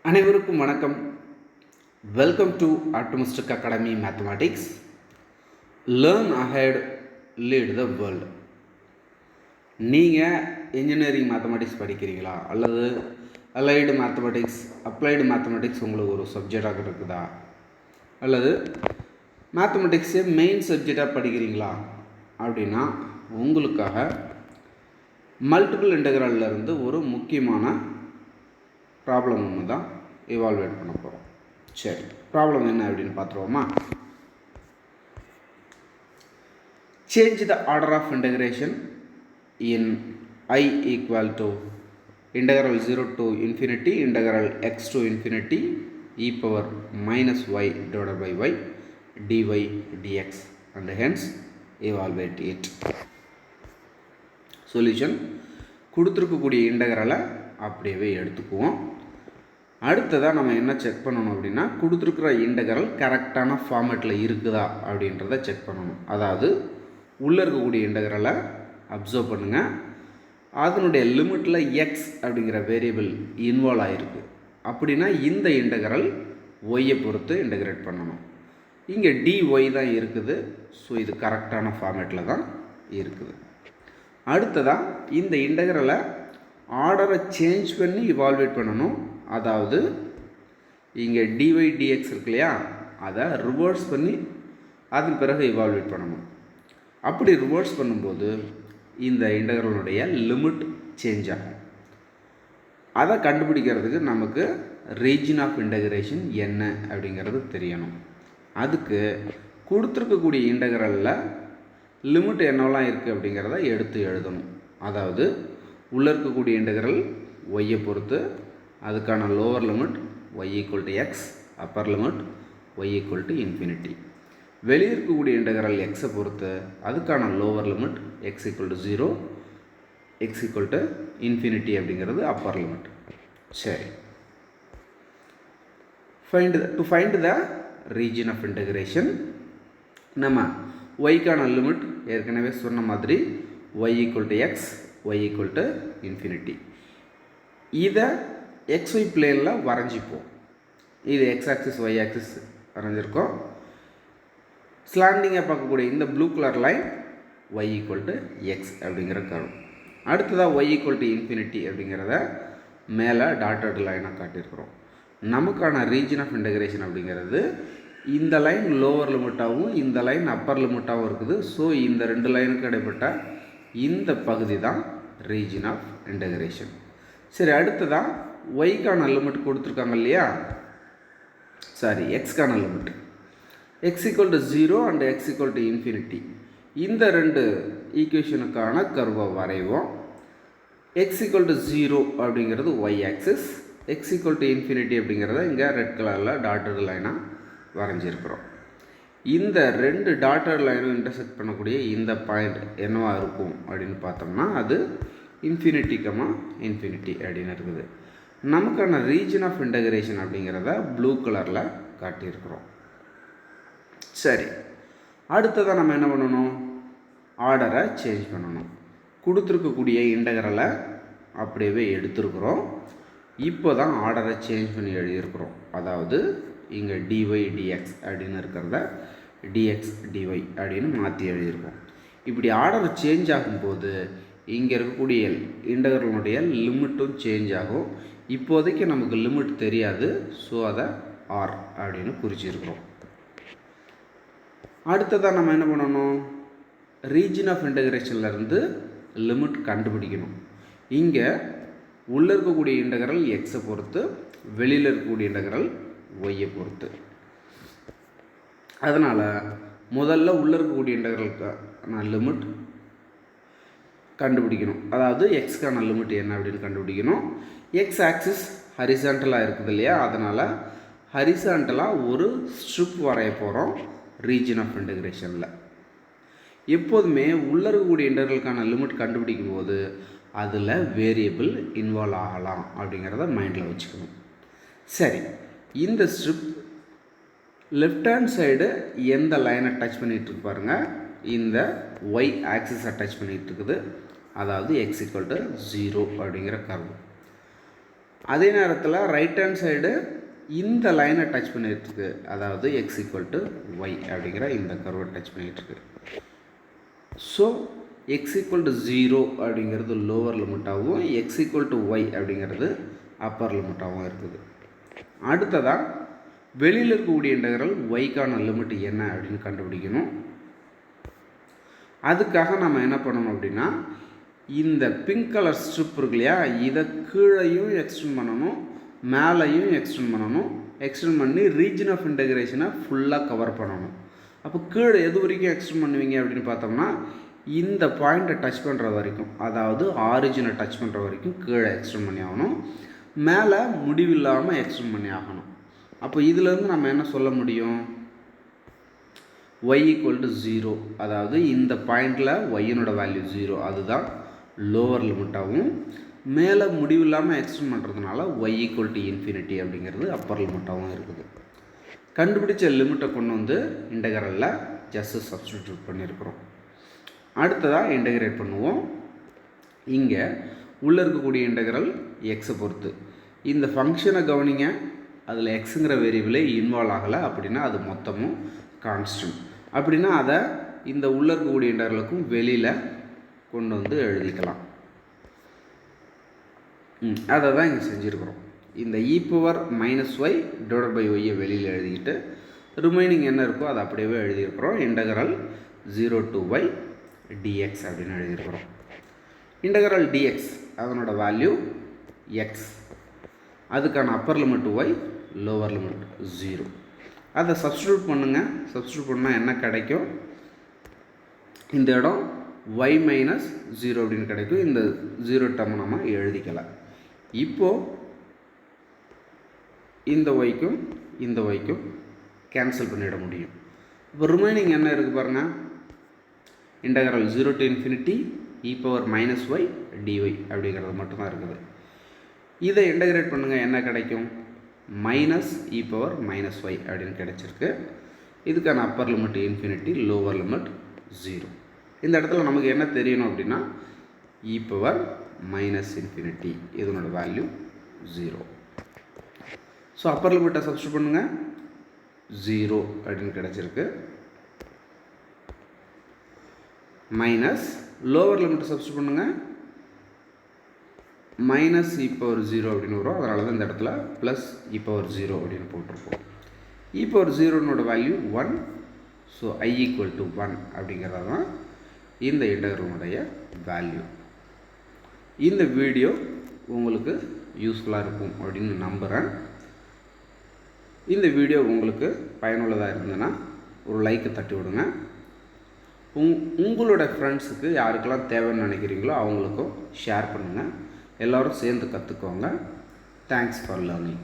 அனைவருக்கும் வணக்கம். Welcome to optimistic academy mathematics. Learn ahead, lead the world. நீங்கள் engineering mathematics படிக்கிறீங்களா, அல்லது அலைடு மேத்தமேட்டிக்ஸ், அப்ளைடு மேத்தமேட்டிக்ஸ் உங்களுக்கு ஒரு சப்ஜெக்டாக இருக்குதா, அல்லது மேத்தமெட்டிக்ஸே மெயின் சப்ஜெக்டாக படிக்கிறீங்களா அப்படின்னா உங்களுக்காக மல்டிபிள் இன்டெக்ரல்லேருந்து ஒரு முக்கியமான ப்ராப்ளம் ஒன்று தான் இவால்வேட் பண்ண போகிறோம். சரி, ப்ராப்ளம் என்ன அப்படின்னு பார்த்துருவோமா? Change the order of integration in I equal to integral 0 to infinity integral x to infinity e power minus y divided by y dy dx and hence evaluate it. Solution கொடுத்துருக்கக்கூடிய இன்டெக்ரலை அப்படியே எடுத்துக்குவோம். அடுத்ததாக நம்ம என்ன செக் பண்ணணும் அப்படின்னா, கொடுத்துருக்குற இன்டெக்ரல் கரெக்டான ஃபார்மேட்டில் இருக்குதா அப்படின்றத செக் பண்ணணும். அதாவது உள்ளே இருக்கக்கூடிய இன்டெக்ரலை அப்சர்வ் பண்ணுங்கள். அதனுடைய லிமிட்டில் எக்ஸ் அப்படிங்கிற வேரியபிள் இன்வால்வ் ஆகிருக்கு அப்படின்னா இந்த இன்டெக்ரல் ஒய்யை பொறுத்து இன்டெகிரேட் பண்ணணும். இங்கே டிஒய் தான் இருக்குது. ஸோ இது கரெக்டான ஃபார்மேட்டில் தான் இருக்குது. அடுத்ததாக இந்த இன்டெக்ரலை ஆர்டரை சேஞ்ச் பண்ணி இவால்வேட் பண்ணணும். அதாவது இங்கே டிஒய் டிஎக்ஸ் இருக்கு இல்லையா, அதை ரிவர்ஸ் பண்ணி அதன் பிறகு இவால்வேட் பண்ணணும். அப்படி ரிவர்ஸ் பண்ணும்போது இந்த இன்டெக்ரலுடைய லிமிட் சேஞ்ச் ஆகும். அதை கண்டுபிடிக்கிறதுக்கு நமக்கு ரீஜன் ஆஃப் இன்டெகிரேஷன் என்ன அப்படிங்கிறது தெரியணும். அதுக்கு கொடுத்துருக்கக்கூடிய இன்டெக்ரலில் லிமிட் என்னவெல்லாம் இருக்குது அப்படிங்கிறத எடுத்து எழுதணும். அதாவது உள்ளே இருக்கக்கூடிய இன்டெக்ரல் ஒய்யை பொறுத்து அதுக்கான lower limit y equal to x, upper limit y equal to infinity. வெளியே இருக்கக்கூடிய இன்டெக்ரல் எக்ஸை பொறுத்து அதுக்கான lower limit x equal to 0, x equal to infinity அப்படிங்கிறது அப்பர் லிமிட். சரி, to find the region of integration நம்ம ஒய்க்கான லிமிட் ஏற்கனவே சொன்ன மாதிரி y equal to x, y equal to infinity. இதை XY பிளேனில் வரைஞ்சிப்போம். இது எக்ஸ் ஆக்சிஸ் ஒய் ஆக்சிஸ் வரைஞ்சிருக்கோம். ஸ்லாண்டிங்காக பார்க்கக்கூடிய இந்த blue colour line y equal to X அப்படிங்கிற கர்வ். அடுத்ததாக y ஈக்குவல் டு இன்ஃபினிட்டி அப்படிங்கிறத மேலே டாட்டட் லைனாக காட்டியிருக்கிறோம். நமக்கான ரீஜன் ஆஃப் இன்டெகிரேஷன் அப்படிங்கிறது இந்த லைன் லோவர் லிமிட்டாகவும் இந்த லைன் அப்பர் லிமிட்டாகவும் இருக்குது. ஸோ இந்த ரெண்டு லைனுக்கு இடைப்பட்ட இந்த பகுதி தான் ரீஜன் ஆஃப் இன்டெகிரேஷன். சரி, அடுத்ததான் ஒய்க்கான லிமிட் கொடுத்துருக்காங்க இல்லையா, சாரி எக்ஸ்க்கான limit x equal to 0 and x equal to infinity. இந்த ரெண்டு ஈக்குவேஷனுக்கான கர்வை வரைவோம். எக்ஸ் ஈக்குவல் டு 0 அப்படிங்கிறது y axis, x equal to infinity அப்படிங்கிறத இங்கே ரெட் கலரில் டாட்டட் லைனாக வரைஞ்சிருக்கிறோம். இந்த ரெண்டு டாட்டட் லைனும் இன்டர்செக்ட் பண்ணக்கூடிய இந்த பாயிண்ட் என்னவா இருக்கும் அப்படின்னு பார்த்தோம்னா அது இன்ஃபினிட்டிக்கமாக இன்ஃபினிட்டி அப்படின்னு இருக்குது. நமக்கான ரீஜன் ஆஃப் இன்டெகிரேஷன் அப்படிங்கிறத ப்ளூ கலரில் காட்டியிருக்கிறோம். சரி, அடுத்ததாக நம்ம என்ன பண்ணணும், ஆர்டரை சேஞ்ச் பண்ணணும். கொடுத்துருக்கக்கூடிய இன்டெகிரலை அப்படியே எடுத்துருக்குறோம். இப்போ தான் ஆர்டரை சேஞ்ச் பண்ணி எழுதியிருக்கிறோம். அதாவது இங்கே டிஒய் டிஎக்ஸ் அப்படின்னு இருக்கிறத டிஎக்ஸ் டிஒய் அப்படின்னு மாற்றி எழுதியிருக்கோம். இப்படி ஆர்டர் சேஞ்ச் ஆகும்போது இங்கே இருக்கக்கூடிய இன்டெக்ரலுடைய லிமிட்டும் சேஞ்ச் ஆகும். இப்போதைக்கு நமக்கு லிமிட் தெரியாது. ஸோ அதை ஆர் அப்படின்னு குறிச்சிருக்கிறோம். அடுத்ததாக நம்ம என்ன பண்ணணும், ரீஜன் ஆஃப் இன்டெகிரேஷன்லேருந்து லிமிட் கண்டுபிடிக்கணும். இங்கே உள்ளே இருக்கக்கூடிய இன்டெக்ரல் எக்ஸை பொறுத்து, வெளியில் இருக்கக்கூடிய இன்டெக்ரல் ஒய்யை பொறுத்து. அதனால் முதல்ல உள்ளே இருக்கக்கூடிய இன்டெக்ரலுக்கான லிமிட் கண்டுபிடிக்கணும். அதாவது எக்ஸ்க்கான லிமிட் என்ன அப்படின்னு கண்டுபிடிக்கணும். எக்ஸ் ஆக்சிஸ் ஹரிசாண்டலாக இருக்குது இல்லையா, அதனால் ஹரிசாண்டலாக ஒரு ஸ்ட்ரிப் வரைய போகிறோம் ரீஜன் ஆஃப் இன்டெகிரேஷனில். எப்போதுமே உள்ளே இருக்கக்கூடிய இன்டெக்ரலுக்கான லிமிட் கண்டுபிடிக்கும் போது அதில் வேரியபிள் இன்வால்வ் ஆகலாம் அப்படிங்கிறத மைண்டில் வச்சுக்கணும். சரி, இந்த ஸ்ட்ரிப் லெஃப்ட் ஹேண்ட் சைடு எந்த லைனை டச் பண்ணிகிட்டு இருக்கு பாருங்கள், இந்த ஒய் ஆக்சிஸை டச் பண்ணிகிட்டு இருக்குது. அதாவது எக்ஸ் ஈக்குவல் டு 0 அப்படிங்கிற கர்வ். அதே நேரத்தில் ரைட் ஹேண்ட் சைடு இந்த லைனை டச் பண்ணிகிட்ருக்கு, அதாவது எக்ஸ் ஈக்குவல் டு ஒய் அப்படிங்கிற இந்த கர்வை டச் பண்ணிகிட்ருக்கு. ஸோ எக்ஸ் ஈக்குவல் டு 0 அப்படிங்கிறது லோவர் லிமிட்டாகவும் எக்ஸ் ஈக்குவல் டு ஒய் அப்படிங்கிறது அப்பர் லிமிட்டாகவும் இருக்குது. அடுத்ததாக வெளியில் இருக்கக்கூடிய இன்டகரல் ஒய்க்கான லிமிட் என்ன அப்படின்னு கண்டுபிடிக்கணும். அதுக்காக நம்ம என்ன பண்ணணும் அப்படின்னா, இந்த பிங்க் கலர் ஸ்ட்ரிப் இருக்கு இல்லையா, இதை கீழையும் எக்ஸ்டெண்ட் பண்ணணும், மேலேயும் எக்ஸ்டெண்ட் பண்ணணும். எக்ஸ்டெண்ட் பண்ணி ரீஜன் ஆஃப் இன்டகிரேஷனை ஃபுல்லாக கவர் பண்ணணும். அப்போ கீழே எது வரைக்கும் எக்ஸ்டெண்ட் பண்ணுவீங்க அப்படின்னு பார்த்தோம்னா, இந்த பாயிண்ட்டை டச் பண்ணுற வரைக்கும், அதாவது ஆரிஜினை டச் பண்ணுற வரைக்கும் கீழே எக்ஸ்டெண்ட் பண்ணி ஆகணும். மேலே முடிவில்லாமல் எக்ஸ்டெண்ட் பண்ணி ஆகணும். அப்போ இதிலேருந்து நம்ம என்ன சொல்ல முடியும், y ஈக்குவல் டு 0, அதாவது இந்த பாயிண்டில் ஒய்யினோட வேல்யூ 0, அதுதான் லோவர் லிமிட்டாகவும், மேலே முடிவில்லாமல் எக்ஸ்டெண்ட் பண்ணுறதுனால y ஈக்குவல் டு இன்ஃபினிட்டி அப்படிங்கிறது அப்பர் லிமிட்டாகவும் இருக்குது. கண்டுபிடிச்ச லிமிட்டை கொண்டு வந்து இன்டகரலில் ஜஸ்ட் சப்ஸ்டிடியூட் பண்ணியிருக்கிறோம். அடுத்ததாக இன்டகிரேட் பண்ணுவோம். இங்கே உள்ளே இருக்கக்கூடிய இன்டகரல் எக்ஸை பொறுத்து. இந்த ஃபங்க்ஷனை கவனிங்க, அதில் எக்ஸுங்கிற வேரியபிளே இன்வால்வ் ஆகலை அப்படின்னா அது மொத்தமும் கான்ஸ்டன்ட். அப்படின்னா அதை இந்த உள்ளே இருக்கக்கூடிய இன்டகரலுக்கும் வெளியில் கொண்டு வந்து எழுதிக்கலாம். அதை தான் இங்கே செஞ்சுருக்கிறோம். இந்த e⁻−y டிவைடட் பை ஒய்யை வெளியில் எழுதிக்கிட்டு ரிமைனிங் என்ன இருக்கோ அதை அப்படியே எழுதியிருக்கிறோம். இன்டகரல் 0 to y dx அப்படின்னு எழுதியிருக்கிறோம். இன்டகரல் dx அதனோட வேல்யூ x, அதுக்கான Appar limit y, lower limit 0. அதை சப்ஸ்டிடியூட் பண்ணுங்கள். சப்ஸ்டிடியூட் பண்ணால் என்ன கிடைக்கும், இந்த இடம் y−0 அப்படின்னு கிடைக்கும். இந்த 0 டேர்ம் நம்ம எழுதிக்கலாம். இப்போது இந்த ஒய்க்கும் இந்த ஒய்க்கும் கேன்சல் பண்ணிட முடியும். இப்போ ரிமைனிங் என்ன இருக்குது பாருங்கள், integral 0 to infinity e⁻−y dy அப்படிங்கிறது மட்டும்தான் இருக்குது. இதை இன்டகிரேட் பண்ணுங்கள், என்ன கிடைக்கும், -e⁻−y அப்படின்னு கிடைச்சிருக்கு. இதுக்கான upper limit infinity, lower limit 0. இந்த இடத்துல நமக்கு என்ன தெரியணும் அப்படின்னா e⁻−∞, இதனோட வேல்யூ 0. ஸோ அப்பர் லிமிட்டை சப்ஸ்டிடியூட் பண்ணுங்கள், 0 அப்படின்னு கிடச்சிருக்கு. மைனஸ் லோவர் லிமிட்டை சப்ஸ்டிடியூட் பண்ணுங்கள், -e⁻0 அப்படின்னு வரும். அதனால தான் இந்த இடத்துல +e⁻0 அப்படின்னு போட்டிருப்போம். e⁻0னோட value 1. So i equal to 1 அப்படிங்கிறது தான் இந்த இன்டகரலுடைய வேல்யூ. இந்த வீடியோ உங்களுக்கு யூஸ்ஃபுல்லாக இருக்கும் அப்படின்னு நம்புகிறேன். இந்த வீடியோ உங்களுக்கு பயனுள்ளதாக இருந்ததுன்னா ஒரு லைக்கை தட்டி விடுங்க. உங்களோட ஃப்ரெண்ட்ஸுக்கு யாருக்கெல்லாம் தேவைன்னு நினைக்கிறீங்களோ அவங்களுக்கும் ஷேர் பண்ணுங்கள். எல்லோரும் சேர்ந்து கற்றுக்கோங்க. Thanks for learning.